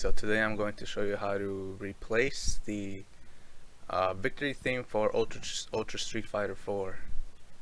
So today I'm going to show you how to replace the victory theme for Ultra Street Fighter 4.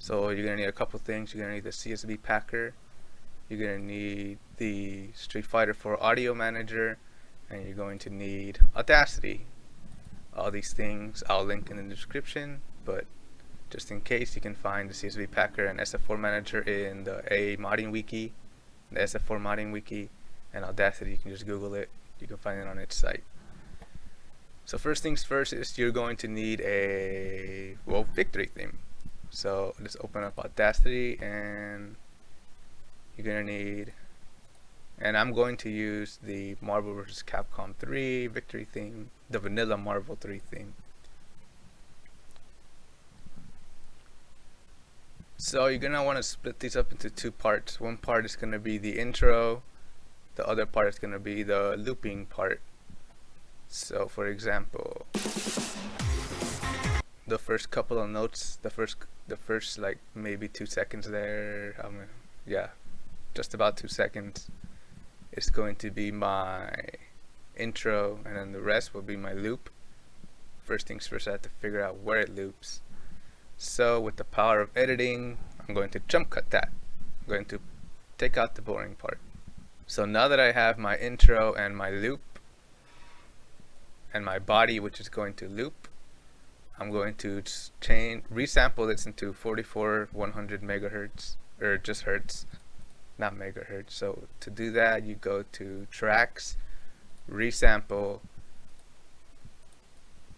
So you're going to need a couple things. You're going to need the CSV packer, you're going to need the Street Fighter 4 audio manager, and you're going to need Audacity. All these things I'll link in the description, but just in case, you can find the CSV packer and SF4 manager in the A modding wiki, the SF4 modding wiki, and Audacity. You can just Google it. You can find it on its site. So first things first is you're going to need a victory theme. So let's open up Audacity, and you're gonna need, and I'm going to use the Marvel vs. Capcom 3 victory theme, the vanilla Marvel 3 theme. So you're gonna want to split these up into two parts. One part is gonna be the intro, the other part is gonna be the looping part. So for example, the first couple of notes, the first like maybe 2 seconds there, yeah, just about 2 seconds, is going to be my intro, and then the rest will be my loop. First things first, I have to figure out where it loops. So with the power of editing, I'm going to jump cut that. I'm going to take out the boring part. So now that I have my intro and my loop and my body, which is going to loop, I'm going to resample this into 44/100 megahertz, or just hertz, not megahertz. So to do that, you go to tracks, resample,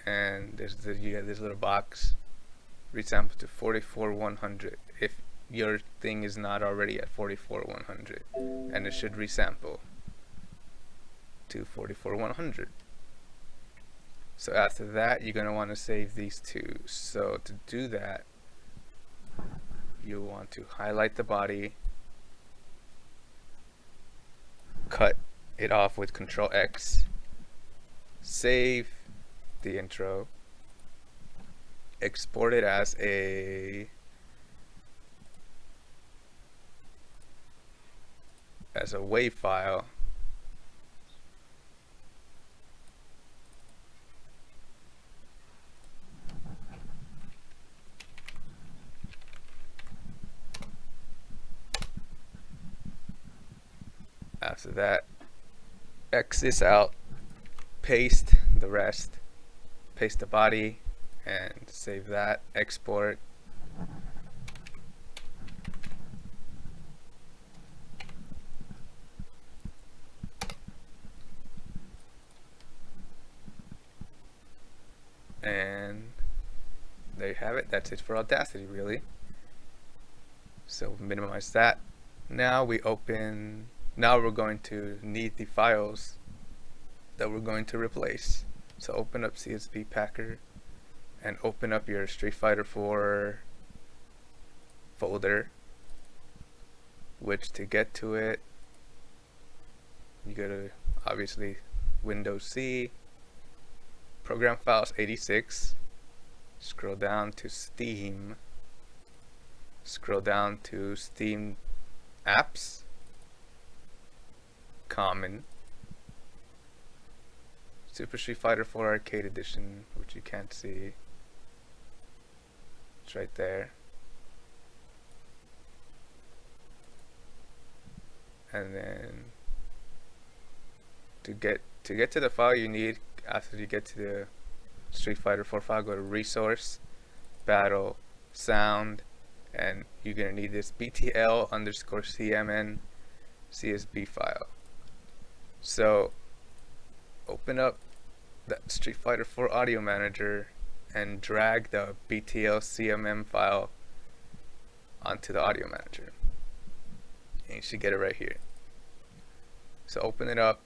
and you get this little box, resample to 44/100 if your thing is not already at 44/100, and it should resample to 44/100. So after that, you're going to want to save these two. So to do that, you want to highlight the body, cut it off with Control X, save the intro, export it as a WAV file, after that, X this out, paste the rest, paste the body, and save that, export. And there you have it. That's it for Audacity, really. So minimize that. Now we're going to need the files that we're going to replace. So open up CSV packer and open up your Street Fighter 4 folder, which to get to it, you go to obviously Windows C, Program Files 86, scroll down to Steam, scroll down to Steam Apps, Common, Super Street Fighter 4 Arcade Edition, which you can't see, it's right there. And then to get to the file you need, after you get to the Street Fighter 4 file, go to Resource, Battle, Sound, and you're gonna need this BTL_CMN CSV file. So open up the Street Fighter 4 audio manager and drag the BTL_CMN file onto the audio manager, and you should get it right here. So open it up,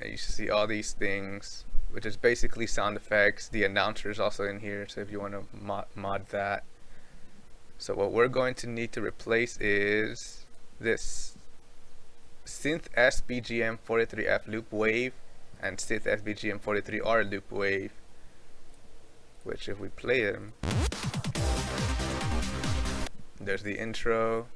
and you should see all these things, which is basically sound effects. The announcer is also in here, so if you want to mod that. So what we're going to need to replace is this Synth SBGM 43F loop wave and Synth SBGM 43R loop wave, which if we play them, there's the intro,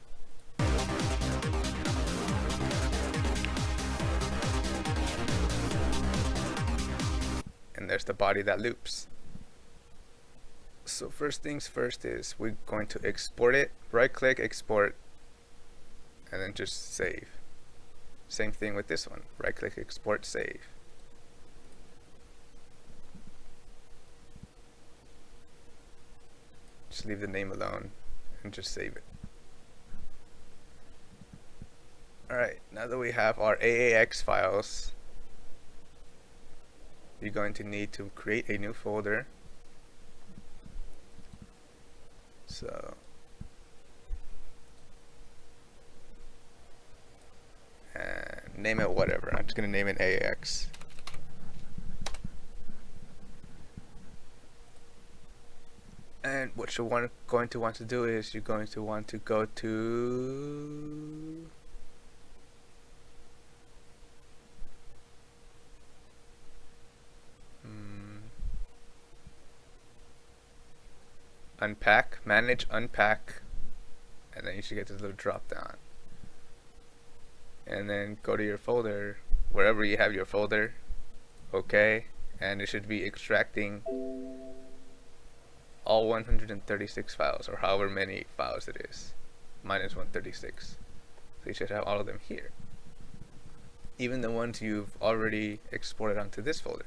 there's the body that loops. So first things first is we're going to export it. Right click, export, and then just save. Same thing with this one. Right click, export, save. Just leave the name alone and just save it. Alright, now that we have our AAX files, you're going to need to create a new folder. So name it whatever. I'm just going to name it AAX. And what you're going to want to do is you're going to want to go to unpack, manage, unpack, and then you should get this little drop down. And then go to your folder, wherever you have your folder, okay, and it should be extracting all 136 files, or however many files it is. Mine is 136. So you should have all of them here, even the ones you've already exported onto this folder.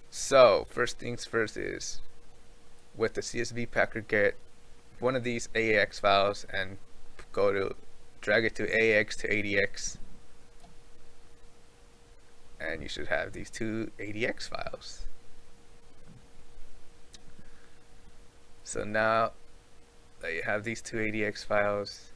So first things first is, with the CSV packer, get one of these AAX files and drag it to AX to ADX, and you should have these two ADX files. So now that you have these two ADX files,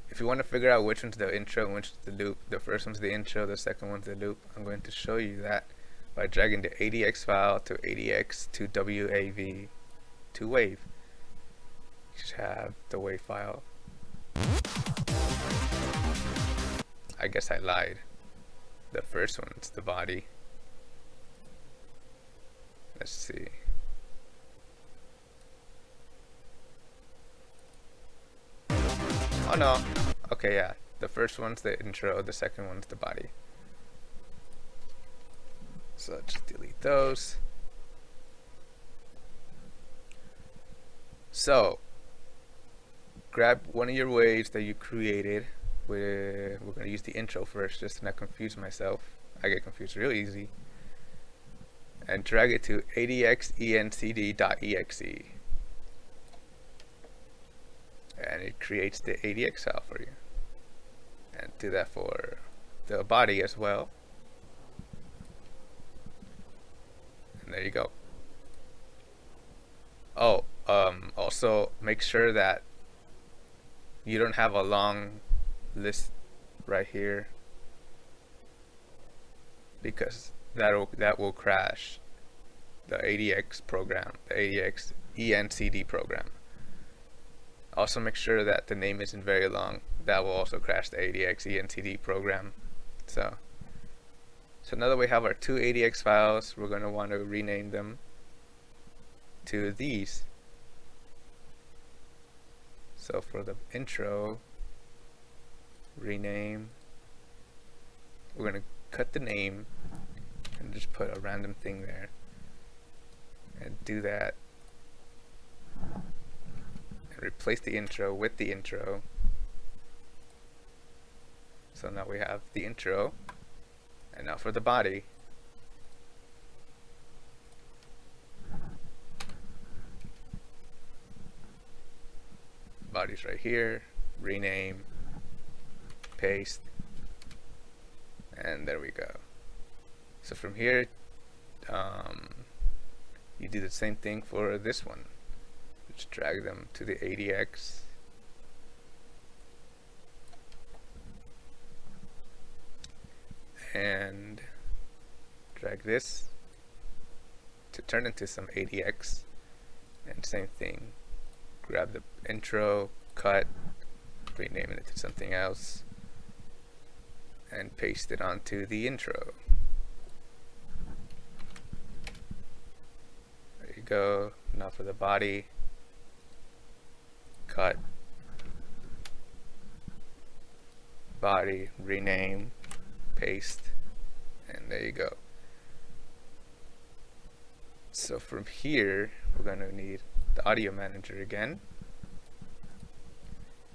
if you want to figure out which one's the intro and which is the loop, the first one's the intro, the second one's the loop, I'm going to show you that by dragging the ADX file to ADX to WAV to wave. You should have the wave file. I guess I lied. The first one's the body. Let's see. Oh no. Okay, yeah. The first one's the intro, the second one's the body. So just delete those. So grab one of your waves that you created. We're going to use the intro first just to not confuse myself. I get confused real easy. And drag it to adxencd.exe. And it creates the ADX file for you. And do that for the body as well. And there you go. Oh, also make sure that you don't have a long list right here, because that will crash the ADX program, the ADX ENCD program. Also make sure that the name isn't very long. That will also crash the ADX ENCD program. So now that we have our two ADX files, we're going to want to rename them to these. So for the intro, rename, we're going to cut the name and just put a random thing there and do that, and replace the intro with the intro. So now we have the intro. And now for the body, body's right here, rename, paste, and there we go. So from here, you do the same thing for this one. Just drag them to the ADX. And drag this to turn into some ADX, and same thing, grab the intro, cut, rename it to something else, and paste it onto the intro. There you go. Now for the body, cut, body, rename, paste, and there you go. So from here, we're going to need the audio manager again.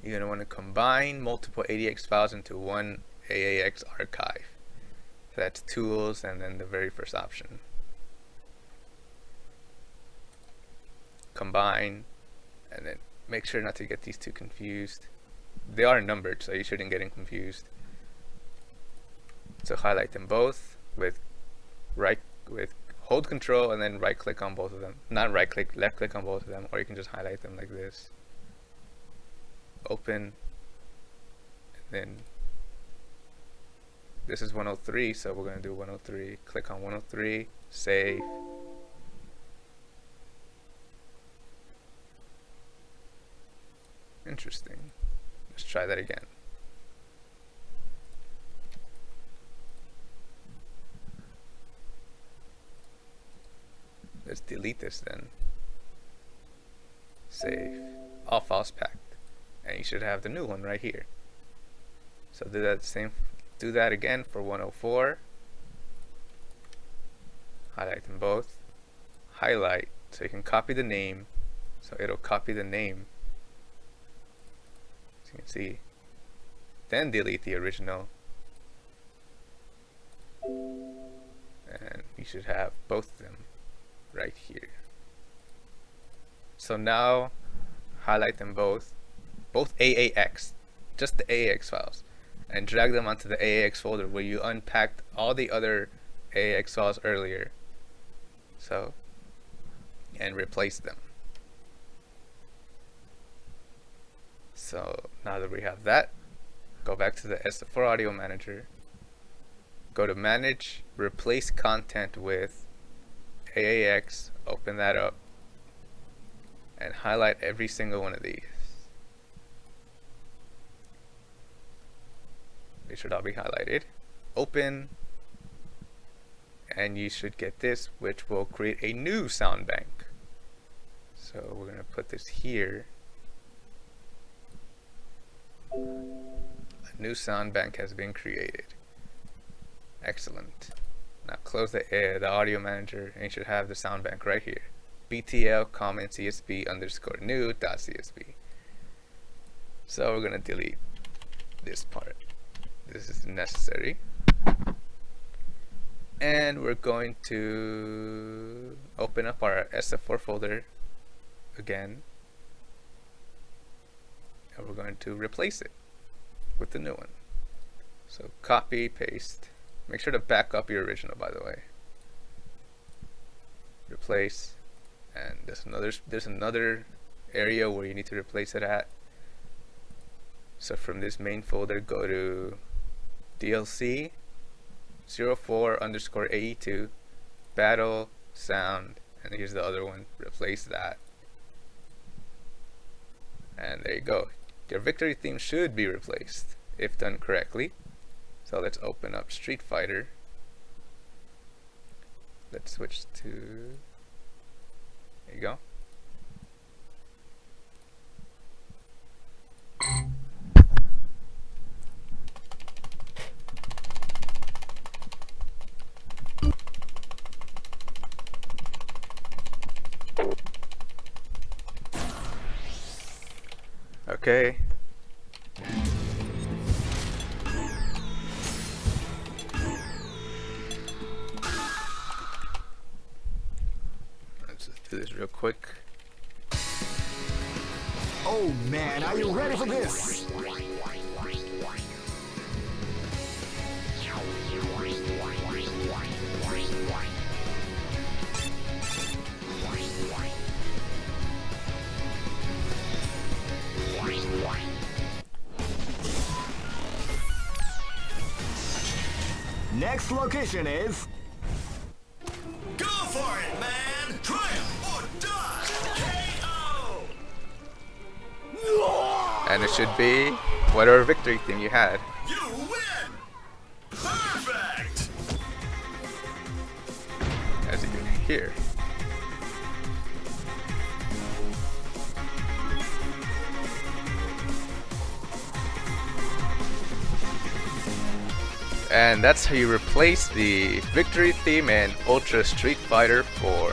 You're going to want to combine multiple ADX files into one AAX archive. So that's tools and then the very first option. Combine, and then make sure not to get these two confused. They are numbered, so you shouldn't get them confused. So highlight them both with hold control and then right click on both of them. Not right click, left click on both of them, or you can just highlight them like this. Open, and then this is 103, so we're going to do 103. Click on 103, save. Interesting. Let's try that again. Let's delete this then. Save. All files packed. And you should have the new one right here. So do that again for 104. Highlight them both. Highlight so you can copy the name. So it'll copy the name. As you can see. Then delete the original. And you should have both of them right here. So now highlight them both AAX, just the AAX files, and drag them onto the AAX folder where you unpacked all the other AAX files earlier. So, and replace them. So now that we have that, go back to the SF4 Audio Manager, go to Manage, Replace Content with AAX, open that up, and highlight every single one of these. They should all be highlighted. Open, and you should get this, which will create a new sound bank. So we're going to put this here. A new sound bank has been created. Excellent. Now close the audio manager, and you should have the sound bank right here. btl comment csv underscore new dot csv. So we're going to delete this part. This is necessary. And we're going to open up our SF4 folder again. And we're going to replace it with the new one. So copy, paste. Make sure to back up your original, by the way. Replace. And there's another area where you need to replace it at. So from this main folder, go to DLC 04 underscore AE2 battle sound, and here's the other one. Replace that, and there you go. Your victory theme should be replaced if done correctly. So let's open up Street Fighter. Let's switch to, there you go. Okay. Let's just do this real quick. Oh man, are you ready for this? Next location is... Go for it, man! Triumph or die! KO! And it should be whatever victory theme you had. You win! Perfect! As you can hear. And that's how you replace the victory theme in Ultra Street Fighter 4.